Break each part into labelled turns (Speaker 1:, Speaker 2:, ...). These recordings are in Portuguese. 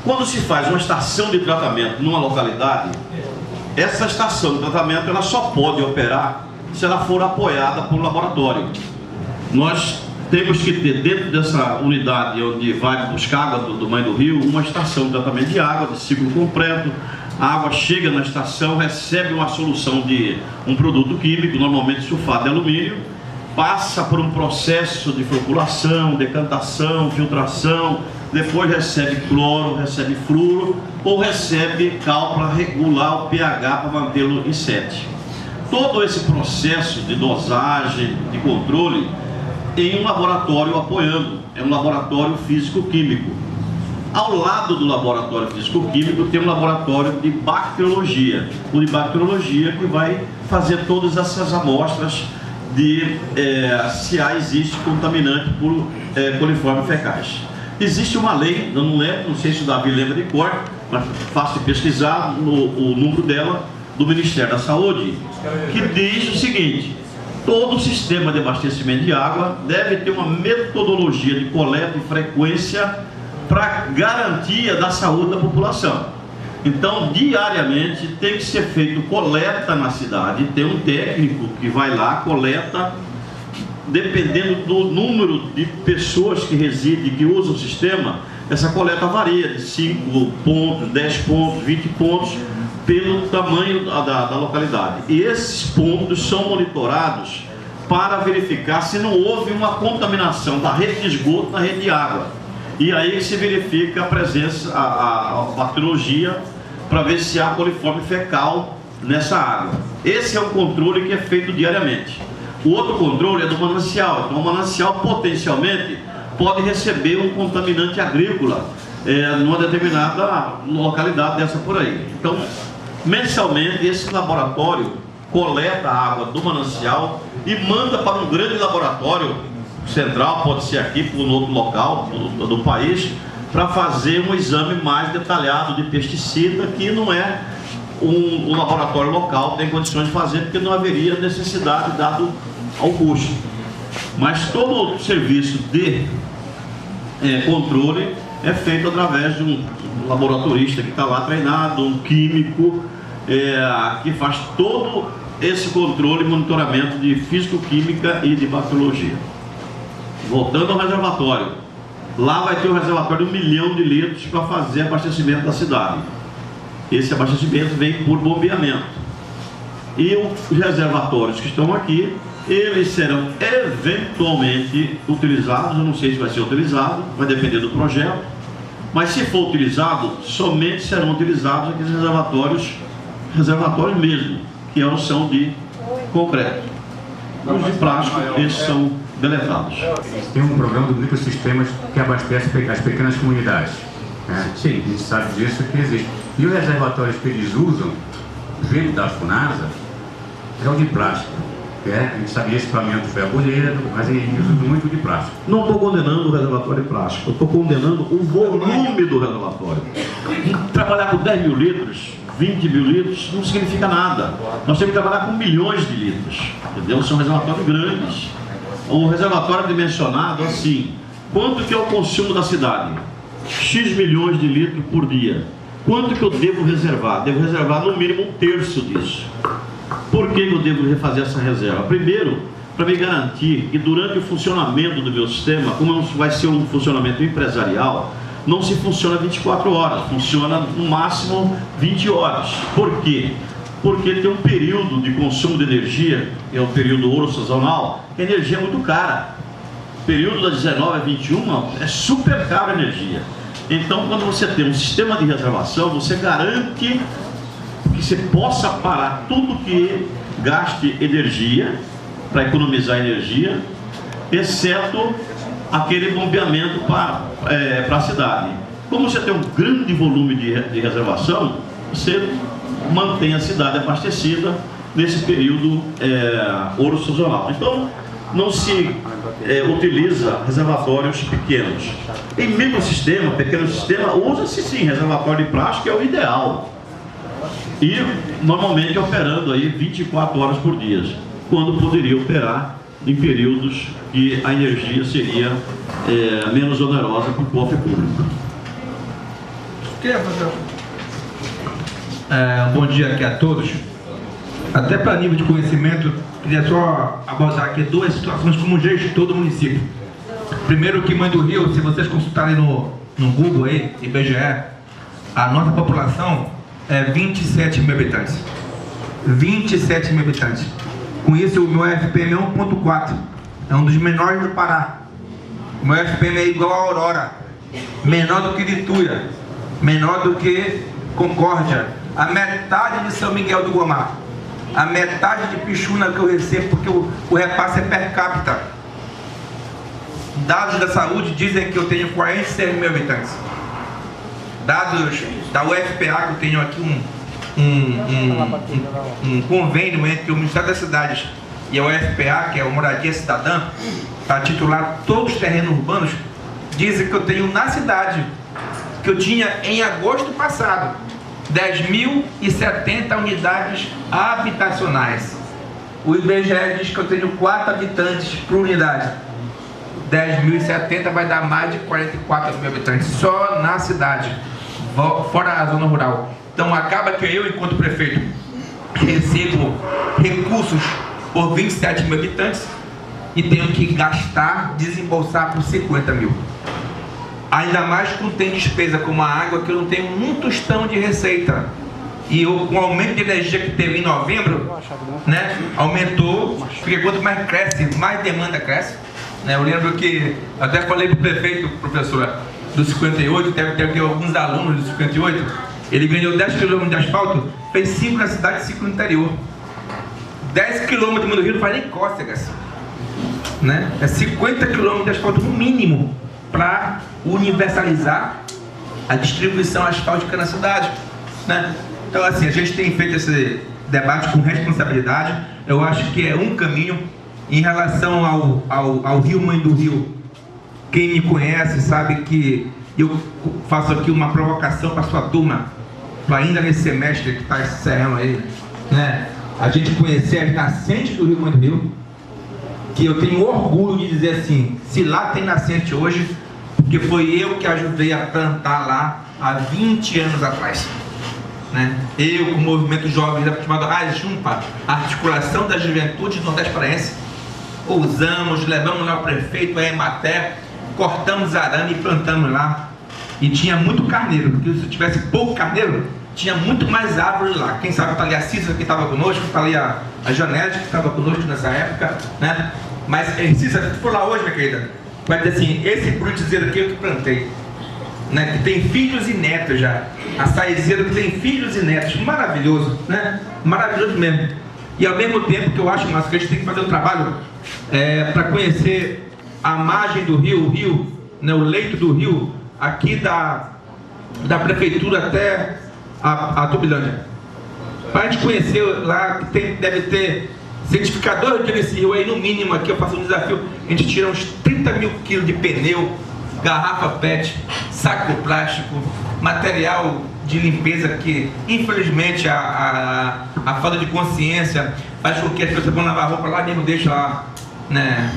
Speaker 1: Quando se faz uma estação de tratamento numa localidade, essa estação de tratamento ela só pode operar se ela for apoiada por um laboratório. Nós temos que ter dentro dessa unidade onde vai buscar água do Mãe do Rio, uma estação de tratamento de água, de ciclo completo. A água chega na estação, recebe uma solução de um produto químico, normalmente sulfato de alumínio, passa por um processo de floculação, decantação, filtração, depois recebe cloro, recebe flúor ou recebe cal para regular o pH para mantê-lo em 7. Todo esse processo de dosagem, de controle, em um laboratório apoiando, é um laboratório físico-químico. Ao lado do laboratório físico-químico tem um laboratório de bacteriologia, o de bacteriologia que vai fazer todas essas amostras de se existe contaminante por coliformes fecais. Existe uma lei, eu não lembro, não sei se o Davi lembra de cor, mas fácil de pesquisar o número dela, do Ministério da Saúde, que diz o seguinte: todo o sistema de abastecimento de água deve ter uma metodologia de coleta e frequência para garantia da saúde da população. Então, diariamente tem que ser feito coleta na cidade, tem um técnico que vai lá, coleta, dependendo do número de pessoas que residem, que usam o sistema, essa coleta varia de 5 pontos, 10 pontos, 20 pontos, pelo tamanho da localidade. E esses pontos são monitorados para verificar se não houve uma contaminação da rede de esgoto na rede de água. E aí se verifica a presença, a bacteriologia, para ver se há coliforme fecal nessa água. Esse é um controle que é feito diariamente. O outro controle é do manancial. Então o manancial potencialmente pode receber um contaminante agrícola numa determinada localidade dessa por aí. Então, mensalmente, esse laboratório coleta a água do manancial e manda para um grande laboratório central, pode ser aqui, por um outro local do país, para fazer um exame mais detalhado de pesticida, que não é um laboratório local tem condições de fazer, porque não haveria necessidade dado ao custo. Mas todo o serviço de controle é feito através de um laboratorista que está lá treinado, um químico, que faz todo esse controle e monitoramento de físico-química e de bacteriologia. Voltando ao reservatório, lá vai ter um reservatório de 1 milhão de litros para fazer abastecimento da cidade. Esse abastecimento vem por bombeamento. E os reservatórios que estão aqui, eles serão eventualmente utilizados, eu não sei se vai ser utilizado, vai depender do projeto, mas se for utilizado, somente serão utilizados aqueles reservatórios mesmo, que são de concreto. Os de plástico, esses são deletados.
Speaker 2: Tem um programa do Microsistemas que abastece as pequenas comunidades. Né? Sim. A gente sabe disso que existe. E os reservatórios que eles usam, vindo da FUNASA, é o de plástico. A gente sabia que esse equipamento foi abolido, mas eles usam muito de plástico.
Speaker 1: Não estou condenando o reservatório de plástico, eu estou condenando o volume do reservatório. Trabalhar com 10 mil litros, 20 mil litros, não significa nada. Nós temos que trabalhar com milhões de litros, entendeu? São reservatórios grandes. O reservatório é dimensionado assim: quanto que é o consumo da cidade? X milhões de litros por dia. Quanto que eu devo reservar? Devo reservar no mínimo 1/3 disso. Por que eu devo fazer essa reserva? Primeiro, para me garantir que durante o funcionamento do meu sistema, como vai ser um funcionamento empresarial, não se funciona 24 horas, funciona no máximo 20 horas. Por quê? Porque tem um período de consumo de energia, que é o período ouro sazonal, que a energia é muito cara. O período da 19 a 21 é super caro a energia. Então, quando você tem um sistema de reservação, você garante que você possa parar tudo que gaste energia, para economizar energia, exceto aquele bombeamento para a cidade. Como você tem um grande volume de reservação, você mantém a cidade abastecida nesse período ouro sazonal. Então, não se utiliza reservatórios pequenos. Em microsistema, pequeno sistema, usa-se sim reservatório de plástico, que é o ideal. E normalmente operando aí 24 horas por dia, quando poderia operar em períodos que a energia seria menos onerosa para o cofre público.
Speaker 3: Bom dia aqui a todos. Até para nível de conhecimento, queria só abordar aqui duas situações como gestor do município. Primeiro, que Mãe do Rio, se vocês consultarem no Google aí, IBGE, a nossa população é 27 mil habitantes. 27 mil habitantes. Com isso, o meu FPM é 1.4. É um dos menores do Pará. O meu FPM é igual a Aurora. Menor do que Lituia. Menor do que Concórdia. A metade de São Miguel do Gomar. A metade de Pixuna que eu recebo, porque o repasse é per capita. Dados da saúde dizem que eu tenho 46 mil habitantes. Dados da UFPA, que eu tenho aqui um convênio entre o Ministério das Cidades e a UFPA, que é a Moradia Cidadã, para titular todos os terrenos urbanos, dizem que eu tenho na cidade, que eu tinha em agosto passado, 10.070 unidades habitacionais. O IBGE diz que eu tenho 4 habitantes por unidade. 10.070 vai dar mais de 44 mil habitantes só na cidade, fora a zona rural. Então acaba que eu, enquanto prefeito, recebo recursos por 27 mil habitantes e tenho que gastar, desembolsar por 50 mil. Ainda mais quando tem despesa como a água, que eu não tenho um tostão de receita. E com o aumento de energia que teve em novembro, né, aumentou, porque quanto mais cresce, mais demanda cresce. Né? Eu lembro que, até falei para o prefeito, professora, do 58, deve ter alguns alunos do 58, ele ganhou 10 km de asfalto, fez 5 na cidade e 5 no interior. 10 km de Rio não faz nem cócegas. Né? É 50 km de asfalto no mínimo para universalizar a distribuição asfáltica na cidade. Né? Então, assim, a gente tem feito esse debate com responsabilidade. Eu acho que é um caminho. Em relação ao Rio Mãe do Rio, quem me conhece sabe que eu faço aqui uma provocação para a sua turma, para ainda nesse semestre que está encerrando aí, né? A gente conhecer as nascentes do Rio Mãe do Rio, que eu tenho orgulho de dizer assim, se lá tem nascente hoje, porque foi eu que ajudei a plantar lá há 20 anos atrás. Né? Eu, com o movimento jovem chamado AJUMPA, Articulação da Juventude do Nordeste Paraense, ousamos, levamos lá o prefeito, a Emater, cortamos arame e plantamos lá. E tinha muito carneiro, porque se tivesse pouco carneiro, tinha muito mais árvore lá. Quem sabe está ali a Cícera, que estava conosco, está ali a Janete, que estava conosco nessa época, né? Mas, Cícera, se tu for lá hoje, minha querida, vai dizer assim, esse brutizeiro aqui eu que plantei, né? Que tem filhos e netos já. A saizeira que tem filhos e netos, maravilhoso, né? Maravilhoso mesmo. E ao mesmo tempo que eu acho, mas que a gente tem que fazer um trabalho para conhecer a margem do rio, o rio, né, o leito do rio, aqui da prefeitura até a Tubilândia. Para a gente conhecer lá, que deve ter certificador desse rio aí, no mínimo aqui eu faço um desafio, a gente tira uns 30 mil quilos de pneu, garrafa PET, saco plástico, material de limpeza que, infelizmente, a falta de consciência faz com que as pessoas vão lavar roupa lá mesmo, deixam lá, né,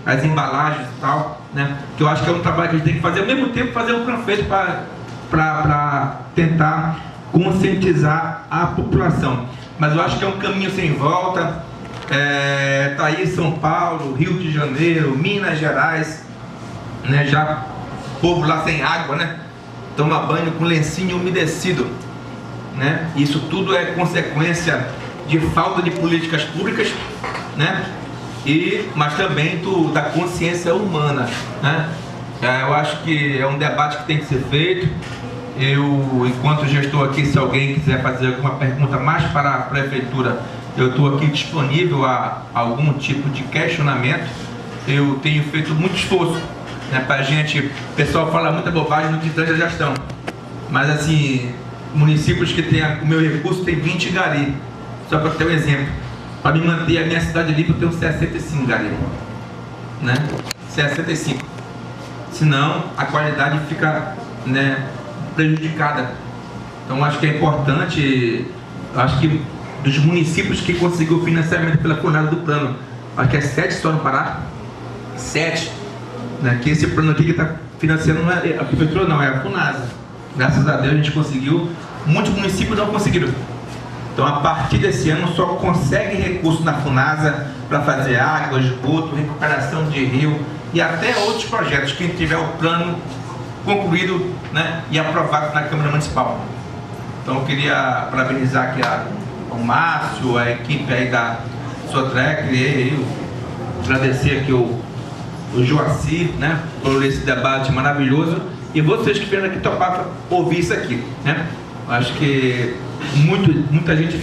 Speaker 3: as embalagens e tal, né, que eu acho que é um trabalho que a gente tem que fazer, ao mesmo tempo fazer um panfleto para tentar conscientizar a população. Mas eu acho que é um caminho sem volta. Tá aí São Paulo, Rio de Janeiro, Minas Gerais, né, já povo lá sem água, né, toma banho com lencinho umedecido, né? Isso tudo é consequência de falta de políticas públicas, né? Mas também da consciência humana, né? Eu acho que é um debate que tem que ser feito. Eu, enquanto gestor aqui, se alguém quiser fazer alguma pergunta mais para a prefeitura, eu estou aqui disponível a algum tipo de questionamento. Eu tenho feito muito esforço, né, para a gente. O pessoal fala muita bobagem no que tange a gestão, mas assim, municípios que tem o meu recurso tem 20 gari. Só para ter um exemplo, para me manter a minha cidade limpa, eu tenho 65 gari, né? 65. Senão a qualidade fica, né, prejudicada. Então acho que é importante, acho que dos municípios que conseguiu financiamento pela Funasa do plano, acho que é 7 só no Pará, 7, né, que esse plano aqui que está financiando não é a prefeitura, não, é a FUNASA. Graças a Deus a gente conseguiu, muitos municípios não conseguiram. Então, a partir desse ano, só consegue recurso na FUNASA para fazer água, esgoto, recuperação de rio e até outros projetos, quem tiver o plano concluído, né, e aprovado na Câmara Municipal. Então, eu queria parabenizar aqui o Márcio, a equipe aí da Sotrec, agradecer aqui o Joacir, né, por esse debate maravilhoso, e vocês que vieram aqui topar para ouvir isso aqui, né? Acho que muita gente